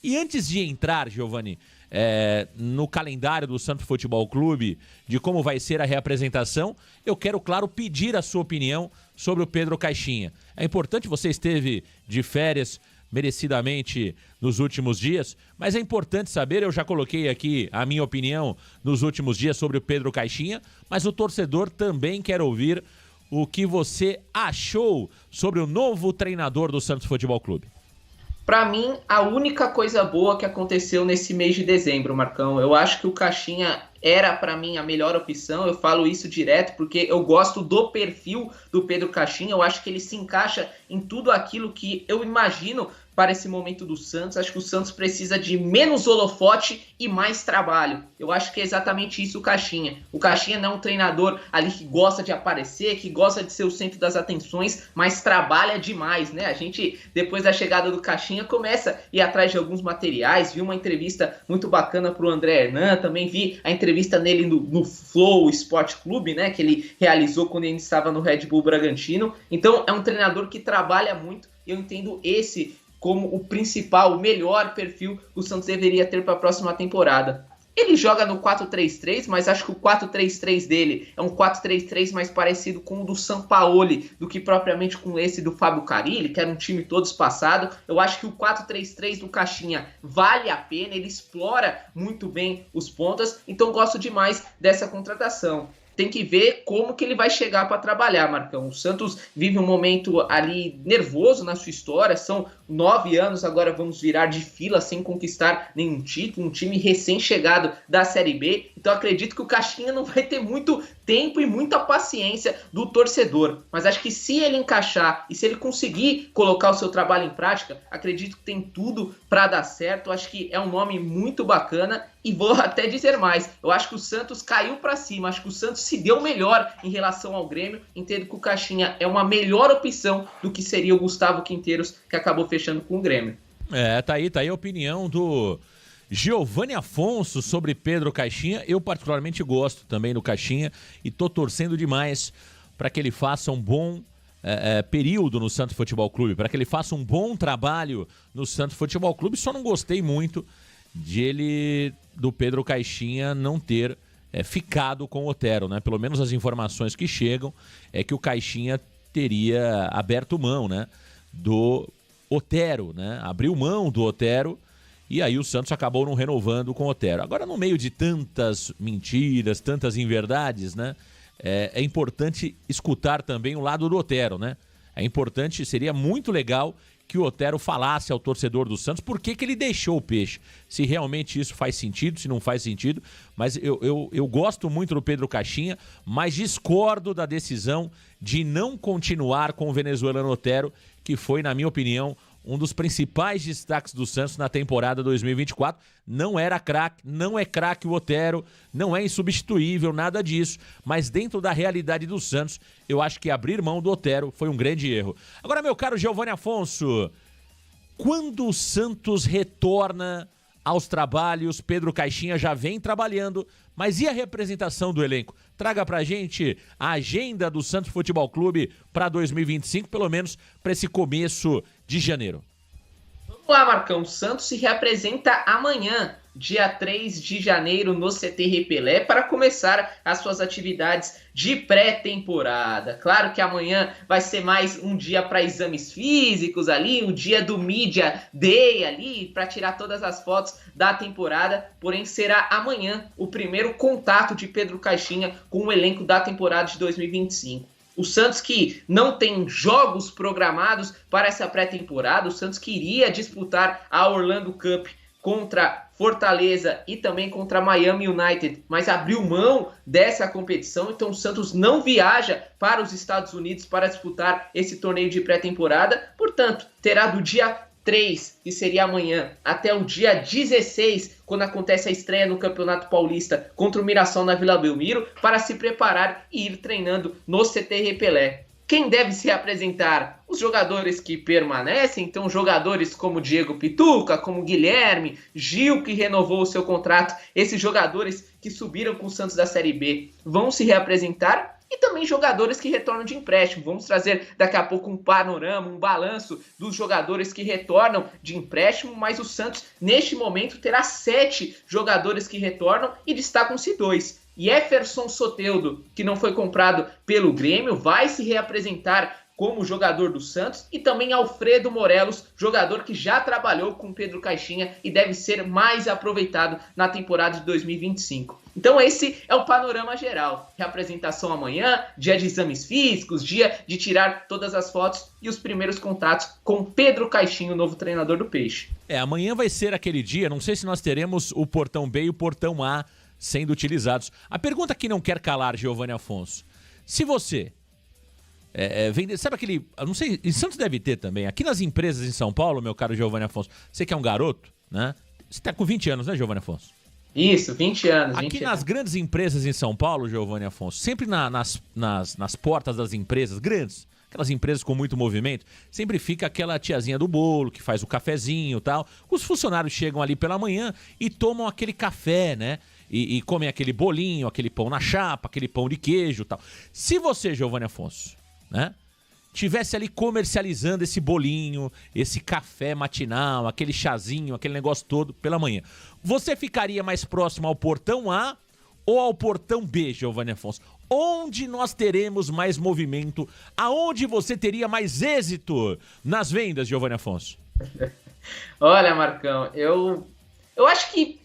E antes de entrar, Giovani, no calendário do Santos Futebol Clube, de como vai ser a reapresentação, eu quero, claro, pedir a sua opinião sobre o Pedro Caixinha. É importante, você esteve de férias merecidamente nos últimos dias, mas é importante saber, eu já coloquei aqui a minha opinião nos últimos dias sobre o Pedro Caixinha, mas o torcedor também quer ouvir o que você achou sobre o novo treinador do Santos Futebol Clube. Para mim, a única coisa boa que aconteceu nesse mês de dezembro, Marcão, eu acho que o Caixinha era, para mim, a melhor opção. Eu falo isso direto porque eu gosto do perfil do Pedro Caixinha. Eu acho que ele se encaixa em tudo aquilo que eu imagino para esse momento do Santos. Acho que o Santos precisa de menos holofote e mais trabalho. Eu acho que é exatamente isso o Caixinha. O Caixinha não é um treinador ali que gosta de aparecer, que gosta de ser o centro das atenções, mas trabalha demais, né? A gente, depois da chegada do Caixinha, começa a ir atrás de alguns materiais. Vi uma entrevista muito bacana para o André Hernan, também vi a entrevista nele no Flow Sport Clube, né? Que ele realizou quando ele estava no Red Bull Bragantino. Então, é um treinador que trabalha muito. Eu entendo esse como o principal, o melhor perfil que o Santos deveria ter para a próxima temporada. Ele joga no 4-3-3, mas acho que o 4-3-3 dele é um 4-3-3 mais parecido com o do Sampaoli do que propriamente com esse do Fábio Carille, que era um time todo espaçado. Eu acho que o 4-3-3 do Caixinha vale a pena, ele explora muito bem os pontas, então gosto demais dessa contratação. Tem que ver como que ele vai chegar para trabalhar, Marcão. O Santos vive um momento ali nervoso na sua história, são 9 anos, agora vamos virar de fila sem conquistar nenhum título, um time recém-chegado da Série B, então acredito que o Caixinha não vai ter muito tempo e muita paciência do torcedor, mas acho que se ele encaixar e se ele conseguir colocar o seu trabalho em prática, acredito que tem tudo para dar certo. Acho que é um nome muito bacana e vou até dizer mais, eu acho que o Santos caiu para cima, acho que o Santos se deu melhor em relação ao Grêmio. Entendo que o Caixinha é uma melhor opção do que seria o Gustavo Quinteiros, que acabou fechando com o Grêmio. Tá aí a opinião do Giovani Afonso sobre Pedro Caixinha. Eu particularmente gosto também do Caixinha e tô torcendo demais para que ele faça um bom período no Santos Futebol Clube, para que ele faça um bom trabalho no Santos Futebol Clube. Só não gostei muito do Pedro Caixinha não ter ficado com o Otero, né? Pelo menos as informações que chegam é que o Caixinha teria aberto mão, né, do Otero, né? Abriu mão do Otero e aí o Santos acabou não renovando com o Otero. Agora, no meio de tantas mentiras, tantas inverdades, né, é importante escutar também o lado do Otero, né? É importante, seria muito legal que o Otero falasse ao torcedor do Santos por que ele deixou o Peixe. Se realmente isso faz sentido, se não faz sentido. Mas eu gosto muito do Pedro Caixinha, mas discordo da decisão de não continuar com o venezuelano Otero, que foi, na minha opinião, um dos principais destaques do Santos na temporada 2024. Não era craque, não é craque o Otero, não é insubstituível, nada disso. Mas dentro da realidade do Santos, eu acho que abrir mão do Otero foi um grande erro. Agora, meu caro Giovani Afonso, quando o Santos retorna aos trabalhos? Pedro Caixinha já vem trabalhando, mas e a representação do elenco? Traga pra gente a agenda do Santos Futebol Clube para 2025, pelo menos para esse começo de janeiro. Vamos lá, Marcão. O Santos se reapresenta amanhã, dia 3 de janeiro, no CT Repelé, para começar as suas atividades de pré-temporada. Claro que amanhã vai ser mais um dia para exames físicos ali, um dia do Media Day ali, para tirar todas as fotos da temporada, porém será amanhã o primeiro contato de Pedro Caixinha com o elenco da temporada de 2025. O Santos, que não tem jogos programados para essa pré-temporada, o Santos queria disputar a Orlando Cup contra Fortaleza e também contra Miami United, mas abriu mão dessa competição, então o Santos não viaja para os Estados Unidos para disputar esse torneio de pré-temporada, portanto, terá do dia 3, que seria amanhã, até o dia 16, quando acontece a estreia no Campeonato Paulista contra o Mirassol na Vila Belmiro, para se preparar e ir treinando no CT Repelé. Quem deve se apresentar? Os jogadores que permanecem, então jogadores como Diego Pituca, como Guilherme, Gil, que renovou o seu contrato, esses jogadores que subiram com o Santos da Série B vão se reapresentar. e também jogadores que retornam de empréstimo. Vamos trazer daqui a pouco um panorama, um balanço dos jogadores que retornam de empréstimo, mas o Santos, neste momento, terá 7 jogadores que retornam e destacam-se 2. Jefferson Soteldo, que não foi comprado pelo Grêmio, vai se reapresentar como jogador do Santos, e também Alfredo Morelos, jogador que já trabalhou com Pedro Caixinha e deve ser mais aproveitado na temporada de 2025. Então esse é o panorama geral. Reapresentação amanhã, dia de exames físicos, dia de tirar todas as fotos e os primeiros contatos com Pedro Caixinha, o novo treinador do Peixe. Amanhã vai ser aquele dia, não sei se nós teremos o portão B e o portão A sendo utilizados. A pergunta que não quer calar, Giovanni Afonso, se você... sabe aquele... Eu não sei, em Santos deve ter também. Aqui nas empresas em São Paulo, meu caro Giovanni Afonso, você que é um garoto, né? Você tá com 20 anos, né, Giovanni Afonso? Isso, 20 anos. Aqui nas grandes empresas em São Paulo, Giovanni Afonso, sempre nas portas das empresas grandes, aquelas empresas com muito movimento, sempre fica aquela tiazinha do bolo que faz o cafezinho e tal. Os funcionários chegam ali pela manhã e tomam aquele café, né? E comem aquele bolinho, aquele pão na chapa, aquele pão de queijo e tal. Se você, Giovanni Afonso, né, tivesse ali comercializando esse bolinho, esse café matinal, aquele chazinho, aquele negócio todo pela manhã, você ficaria mais próximo ao portão A ou ao portão B, Giovanni Afonso? Onde nós teremos mais movimento? Aonde você teria mais êxito nas vendas, Giovanni Afonso? Olha, Marcão, eu acho que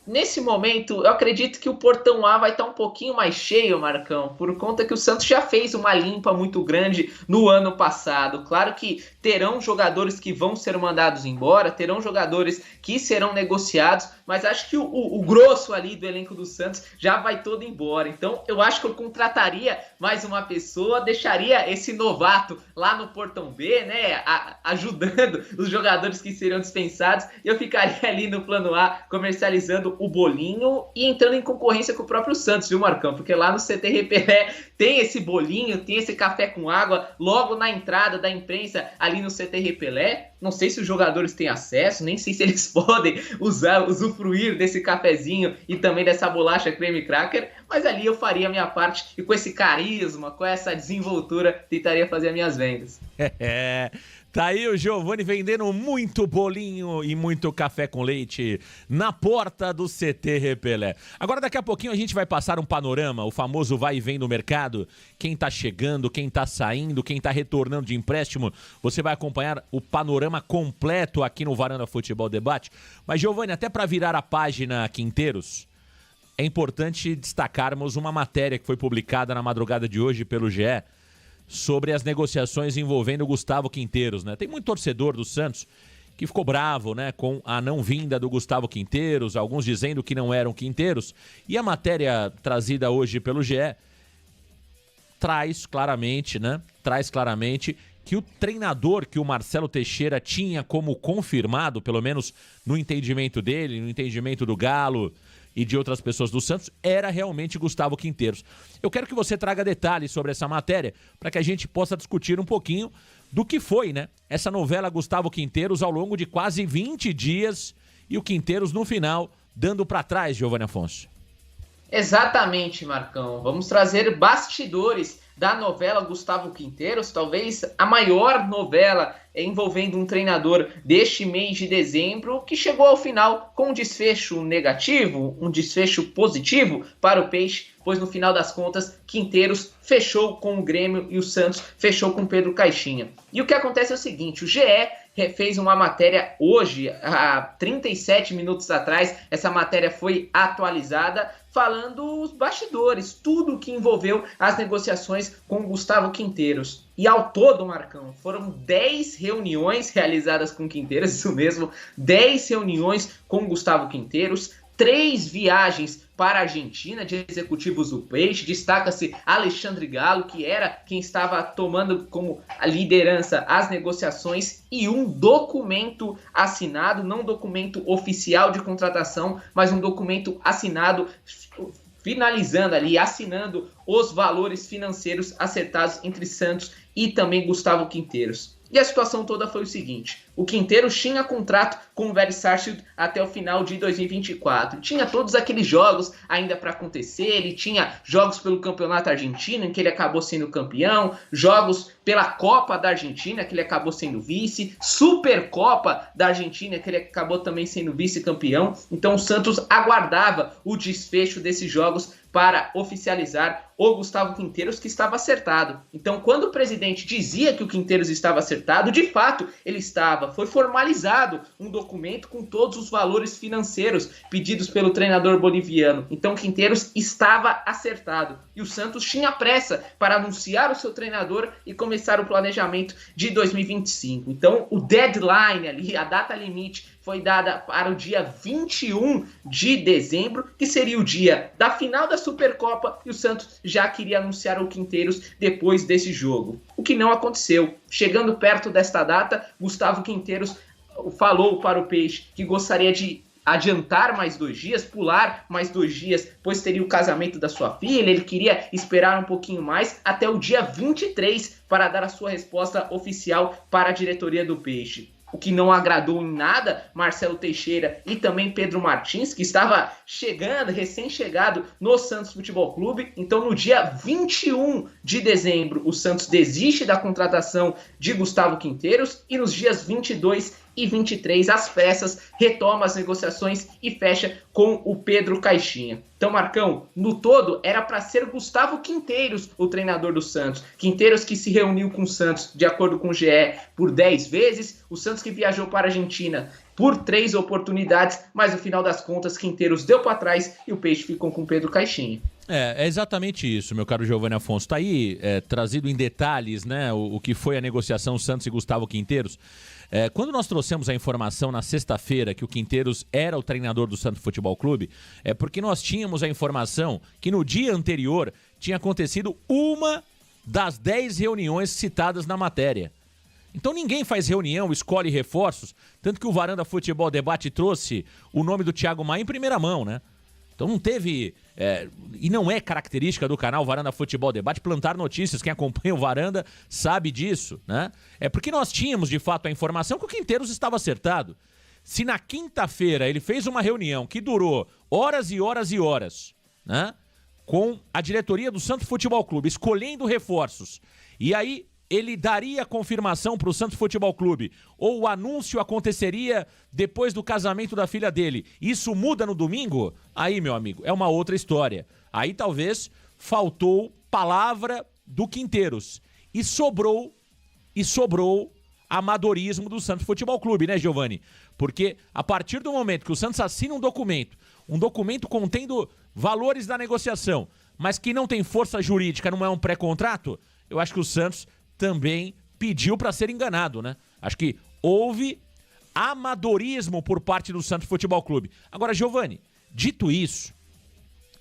nesse momento, eu acredito que o portão A vai estar um pouquinho mais cheio, Marcão, por conta que o Santos já fez uma limpa muito grande no ano passado. Claro que terão jogadores que vão ser mandados embora, terão jogadores que serão negociados, mas acho que o grosso ali do elenco do Santos já vai todo embora. Então, eu acho que eu contrataria mais uma pessoa, deixaria esse novato lá no portão B, né, ajudando os jogadores que seriam dispensados, e eu ficaria ali no plano A, comercializando o bolinho e entrando em concorrência com o próprio Santos, viu, Marcão? Porque lá no CT Repelé tem esse bolinho, tem esse café com água logo na entrada da imprensa ali no CT Repelé. Não sei se os jogadores têm acesso, nem sei se eles podem usufruir desse cafezinho e também dessa bolacha creme cracker, mas ali eu faria a minha parte e com esse carisma, com essa desenvoltura, tentaria fazer as minhas vendas. Tá aí o Giovanni vendendo muito bolinho e muito café com leite na porta do CT Repelé. Agora daqui a pouquinho a gente vai passar um panorama, o famoso vai e vem no mercado. Quem tá chegando, quem tá saindo, quem tá retornando de empréstimo. Você vai acompanhar o panorama completo aqui no Varanda Futebol Debate. Mas Giovanni, até para virar a página Quinteiros, é importante destacarmos uma matéria que foi publicada na madrugada de hoje pelo GE, sobre as negociações envolvendo o Gustavo Quinteiros, né? Tem muito torcedor do Santos que ficou bravo, né, com a não vinda do Gustavo Quinteiros, alguns dizendo que não eram Quinteiros, e a matéria trazida hoje pelo GE traz claramente que o treinador que o Marcelo Teixeira tinha como confirmado, pelo menos no entendimento dele, no entendimento do Galo e de outras pessoas do Santos, era realmente Gustavo Quinteiros. Eu quero que você traga detalhes sobre essa matéria para que a gente possa discutir um pouquinho do que foi, né, essa novela Gustavo Quinteiros ao longo de quase 20 dias e o Quinteiros no final dando para trás, Giovanni Afonso. Exatamente, Marcão. Vamos trazer bastidores da novela Gustavo Quinteiros, talvez a maior novela envolvendo um treinador deste mês de dezembro, que chegou ao final com um desfecho negativo, um desfecho positivo para o Peixe, pois no final das contas, Quinteiros fechou com o Grêmio e o Santos fechou com Pedro Caixinha. E o que acontece é o seguinte, o GE fez uma matéria hoje, há 37 minutos atrás, essa matéria foi atualizada, falando os bastidores, tudo que envolveu as negociações com Gustavo Quinteiros. E ao todo, Marcão, foram 10 reuniões realizadas com Quinteiros, isso mesmo, 10 reuniões com Gustavo Quinteiros, 3 viagens para a Argentina de executivos do Peixe. Destaca-se Alexandre Galo, que era quem estava tomando como a liderança as negociações, e um documento assinado, não um documento oficial de contratação, mas um documento assinado, finalizando ali, assinando os valores financeiros acertados entre Santos e também Gustavo Quinteiros. E a situação toda foi o seguinte, O Quinteiros tinha contrato com o Velho Sarsfield até o final de 2024. Tinha todos aqueles jogos ainda para acontecer, ele tinha jogos pelo Campeonato Argentino, em que ele acabou sendo campeão, jogos pela Copa da Argentina, que ele acabou sendo vice, Supercopa da Argentina, que ele acabou também sendo vice-campeão. Então o Santos aguardava o desfecho desses jogos para oficializar o Gustavo Quinteiros, que estava acertado. Então, quando o presidente dizia que o Quinteiros estava acertado, de fato ele estava. Foi formalizado um documento com todos os valores financeiros pedidos pelo treinador boliviano. Então, Quinteiros estava acertado. E o Santos tinha pressa para anunciar o seu treinador e começar o planejamento de 2025. Então, o deadline ali, a data limite, foi dada para o dia 21 de dezembro, que seria o dia da final da Supercopa, e o Santos já queria anunciar o Quinteiros depois desse jogo. O que não aconteceu. Chegando perto desta data, Gustavo Quinteiros falou para o Peixe que gostaria de adiantar mais 2 dias, pular mais 2 dias, pois teria o casamento da sua filha, ele queria esperar um pouquinho mais, até o dia 23, para dar a sua resposta oficial para a diretoria do Peixe. O que não agradou em nada Marcelo Teixeira e também Pedro Martins, que estava chegando, recém-chegado no Santos Futebol Clube. Então, no dia 21 de dezembro, o Santos desiste da contratação de Gustavo Quinteiros e nos dias 22 e 23, às pressas, retoma as negociações e fecha com o Pedro Caixinha. Então, Marcão, no todo, era para ser Gustavo Quinteiros o treinador do Santos. Quinteiros que se reuniu com o Santos, de acordo com o GE, por 10 vezes. O Santos que viajou para a Argentina por 3 oportunidades, mas no final das contas, Quinteiros deu para trás e o Peixe ficou com o Pedro Caixinha. É exatamente isso, meu caro Giovanni Afonso. Está aí trazido em detalhes, né, o que foi a negociação Santos e Gustavo Quinteiros. Quando nós trouxemos a informação na sexta-feira que o Quinteiros era o treinador do Santos Futebol Clube, é porque nós tínhamos a informação que no dia anterior tinha acontecido uma das 10 reuniões citadas na matéria. Então ninguém faz reunião, escolhe reforços, tanto que o Varanda Futebol Debate trouxe o nome do Thiago Maia em primeira mão, né? Então não teve, e não é característica do canal Varanda Futebol Debate plantar notícias, quem acompanha o Varanda sabe disso, né? É porque nós tínhamos de fato a informação que o Quinteiros estava acertado. Se na quinta-feira ele fez uma reunião que durou horas e horas e horas, né? Com a diretoria do Santos Futebol Clube, escolhendo reforços, e aí ele daria confirmação para o Santos Futebol Clube, ou o anúncio aconteceria depois do casamento da filha dele, isso muda no domingo? Aí, meu amigo, é uma outra história. Aí talvez faltou palavra do Quinteiros e sobrou amadorismo do Santos Futebol Clube, né, Giovanni? Porque a partir do momento que o Santos assina um documento contendo valores da negociação, mas que não tem força jurídica, não é um pré-contrato, eu acho que o Santos também pediu para ser enganado, né? Acho que houve amadorismo por parte do Santos Futebol Clube. Agora, Giovanni, dito isso,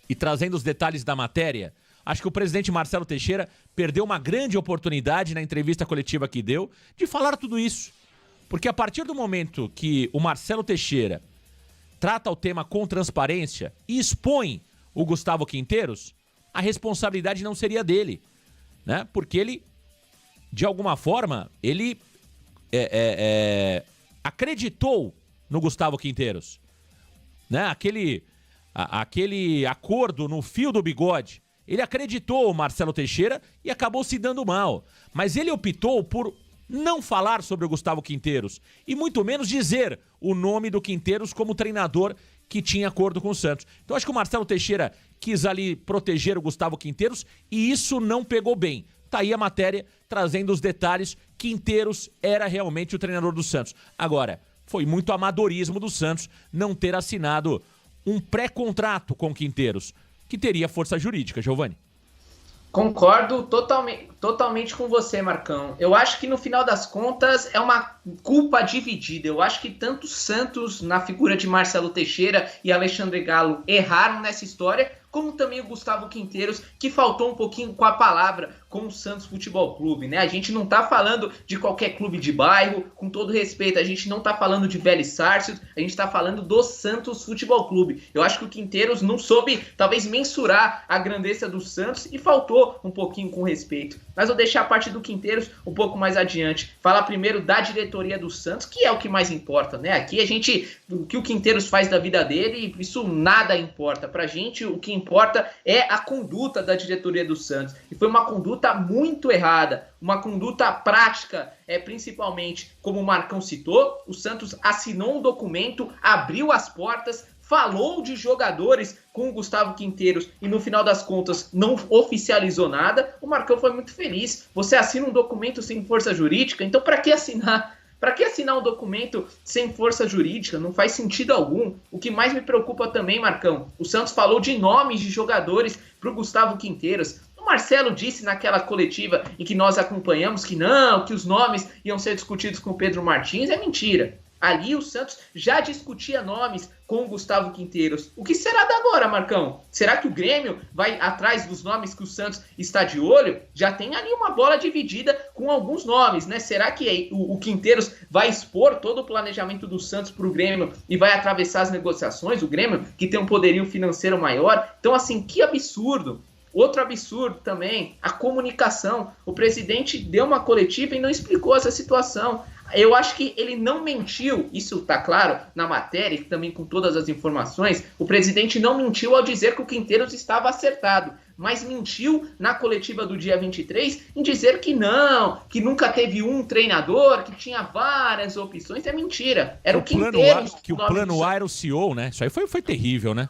e trazendo os detalhes da matéria, acho que o presidente Marcelo Teixeira perdeu uma grande oportunidade na entrevista coletiva que deu de falar tudo isso. Porque a partir do momento que o Marcelo Teixeira trata o tema com transparência e expõe o Gustavo Quinteiros, a responsabilidade não seria dele, né? Porque ele, de alguma forma, ele acreditou no Gustavo Quinteiros, né? Aquele acordo no fio do bigode, ele acreditou o Marcelo Teixeira e acabou se dando mal. Mas ele optou por não falar sobre o Gustavo Quinteiros e muito menos dizer o nome do Quinteiros como treinador que tinha acordo com o Santos. Então acho que o Marcelo Teixeira quis ali proteger o Gustavo Quinteiros e isso não pegou bem. Tá aí a matéria trazendo os detalhes. Quinteiros era realmente o treinador do Santos. Agora, foi muito amadorismo do Santos não ter assinado um pré-contrato com Quinteiros, que teria força jurídica, Giovanni. Concordo totalmente com você, Marcão. Eu acho que no final das contas é uma culpa dividida. Eu acho que tanto Santos, na figura de Marcelo Teixeira e Alexandre Galo, erraram nessa história, como também o Gustavo Quinteiros, que faltou um pouquinho com a palavra com o Santos Futebol Clube, né? A gente não tá falando de qualquer clube de bairro, com todo respeito, a gente não tá falando de Velho Sarsfield, a gente tá falando do Santos Futebol Clube. Eu acho que o Quinteiros não soube, talvez, mensurar a grandeza do Santos e faltou um pouquinho com respeito. Mas vou deixar a parte do Quinteiros um pouco mais adiante. Falar primeiro da diretoria diretoria do Santos, que é o que mais importa, né? Aqui o que o Quinteiros faz da vida dele, isso nada importa. Pra gente, o que importa é a conduta da diretoria do Santos. E foi uma conduta muito errada, uma conduta prática, principalmente, como o Marcão citou, o Santos assinou um documento, abriu as portas, falou de jogadores com o Gustavo Quinteiros e no final das contas não oficializou nada. O Marcão foi muito feliz. Você assina um documento sem força jurídica, então para que assinar? Para que assinar um documento sem força jurídica? Não faz sentido algum. O que mais me preocupa também, Marcão, o Santos falou de nomes de jogadores para o Gustavo Quinteiros. O Marcelo disse naquela coletiva em que nós acompanhamos que não, que os nomes iam ser discutidos com o Pedro Martins. É mentira. Ali o Santos já discutia nomes com o Gustavo Quinteiros. O que será da agora, Marcão? Será que o Grêmio vai atrás dos nomes que o Santos está de olho? Já tem ali uma bola dividida com alguns nomes, né? Será que o Quinteiros vai expor todo o planejamento do Santos para o Grêmio e vai atravessar as negociações? O Grêmio, que tem um poderio financeiro maior. Então, assim, que absurdo. Outro absurdo também, a comunicação. O presidente deu uma coletiva e não explicou essa situação. Eu acho que ele não mentiu, isso está claro na matéria, também com todas as informações. O presidente não mentiu ao dizer que o Quinteiros estava acertado, mas mentiu na coletiva do dia 23 em dizer que não, que nunca teve um treinador, que tinha várias opções. É mentira. Era o Quinteiros. Que o plano A era o CEO, né? Isso aí foi terrível, né?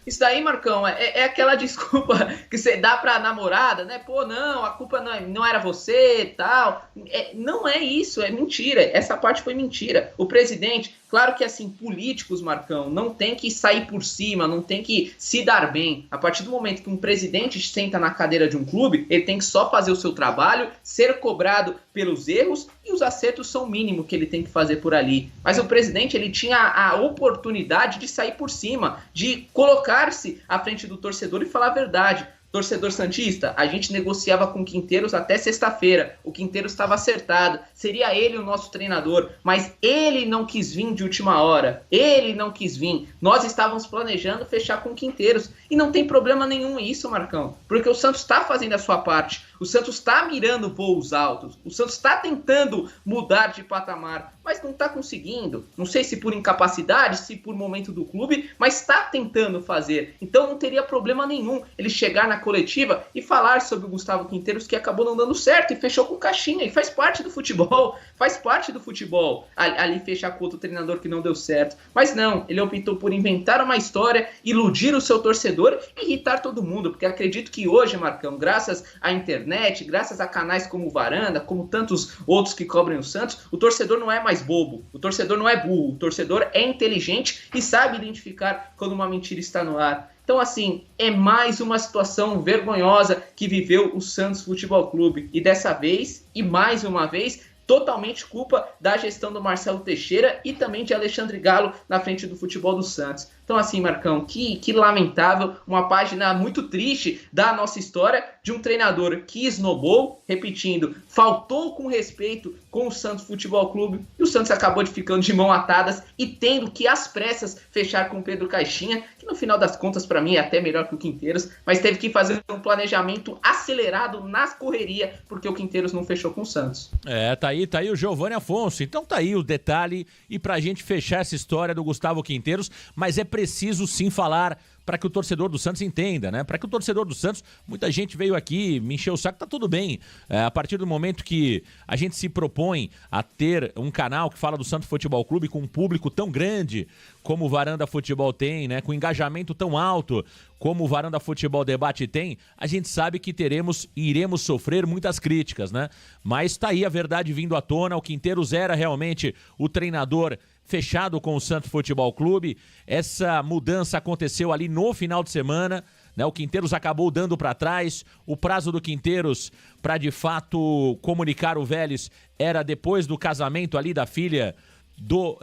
Isso daí, Marcão, é aquela desculpa que você dá pra namorada, né? Pô, não, a culpa não era você e tal. Não é isso, é mentira. Essa parte foi mentira. O presidente, claro que assim, políticos, Marcão, não tem que sair por cima, não tem que se dar bem. A partir do momento que um presidente senta na cadeira de um clube, ele tem que só fazer o seu trabalho, ser cobrado pelos erros, e os acertos são o mínimo que ele tem que fazer por ali. Mas o presidente, ele tinha a oportunidade de sair por cima, de colocar-se à frente do torcedor e falar a verdade. Torcedor santista, a gente negociava com o Quinteiros até sexta-feira. O Quinteiros estava acertado. Seria ele o nosso treinador. Mas ele não quis vir de última hora. Ele não quis vir. Nós estávamos planejando fechar com o Quinteiros. E não tem problema nenhum isso, Marcão. Porque o Santos está fazendo a sua parte. O Santos está mirando voos altos. O Santos está tentando mudar de patamar. Mas não está conseguindo. Não sei se por incapacidade, se por momento do clube. Mas está tentando fazer. Então não teria problema nenhum ele chegar na coletiva e falar sobre o Gustavo Quinteiros, que acabou não dando certo e fechou com caixinha, e faz parte do futebol, ali fechar com outro treinador que não deu certo, mas não, ele optou por inventar uma história, iludir o seu torcedor e irritar todo mundo, porque acredito que hoje, Marcão, graças à internet, graças a canais como o Varanda, como tantos outros que cobrem o Santos, o torcedor não é mais bobo, o torcedor não é burro, o torcedor é inteligente e sabe identificar quando uma mentira está no ar. Então, assim, é mais uma situação vergonhosa que viveu o Santos Futebol Clube. E dessa vez, e mais uma vez, totalmente culpa da gestão do Marcelo Teixeira e também de Alexandre Galo na frente do futebol do Santos. Então, assim, Marcão, que lamentável, uma página muito triste da nossa história de um treinador que esnobou, repetindo, faltou com respeito com o Santos Futebol Clube e o Santos acabou ficando de mão atadas e tendo que, às pressas, fechar com o Pedro Caixinha, que no final das contas, para mim, é até melhor que o Quinteiros, mas teve que fazer um planejamento acelerado nas correrias, porque o Quinteiros não fechou com o Santos. Tá aí o Giovanni Afonso. Então tá aí o detalhe, e pra gente fechar essa história do Gustavo Quinteiros, mas é preciso sim falar para que o torcedor do Santos entenda, né? Para que o torcedor do Santos, muita gente veio aqui, me encheu o saco, tá tudo bem. A partir do momento que a gente se propõe a ter um canal que fala do Santos Futebol Clube com um público tão grande como o Varanda Futebol tem, né? Com engajamento tão alto como o Varanda Futebol Debate tem, a gente sabe que iremos sofrer muitas críticas, né? Mas tá aí a verdade vindo à tona, o Quinteiros era realmente o treinador fechado com o Santos Futebol Clube. Essa mudança aconteceu ali no final de semana, né? O Quinteiros acabou dando para trás. O prazo do Quinteiros para de fato comunicar o Vélez era depois do casamento ali da filha do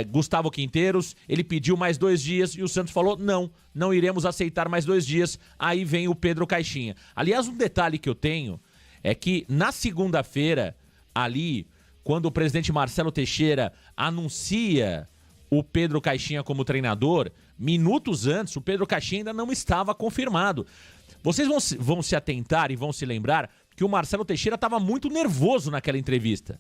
Gustavo Quinteiros. Ele pediu mais 2 dias e o Santos falou não iremos aceitar mais 2 dias. Aí vem o Pedro Caixinha. Aliás, um detalhe que eu tenho é que na segunda-feira ali, quando o presidente Marcelo Teixeira anuncia o Pedro Caixinha como treinador, minutos antes, o Pedro Caixinha ainda não estava confirmado. Vocês vão se atentar e vão se lembrar que o Marcelo Teixeira estava muito nervoso naquela entrevista.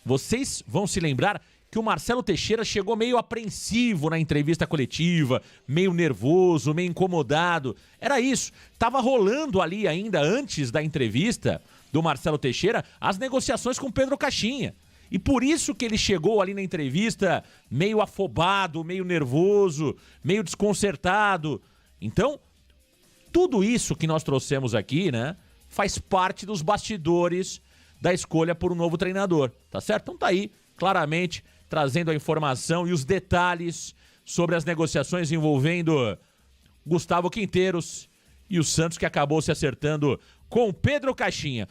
vocês vão se lembrar que o Marcelo Teixeira chegou meio apreensivo na entrevista coletiva, meio nervoso, meio incomodado. Era isso. Tava rolando ali ainda, antes da entrevista do Marcelo Teixeira, as negociações com Pedro Caixinha. E por isso que ele chegou ali na entrevista meio afobado, meio nervoso, meio desconcertado. Então, tudo isso que nós trouxemos aqui, né, faz parte dos bastidores da escolha por um novo treinador, tá certo? Então tá aí, claramente, trazendo a informação e os detalhes sobre as negociações envolvendo Gustavo Quinteiros e o Santos, que acabou se acertando com Pedro Caixinha.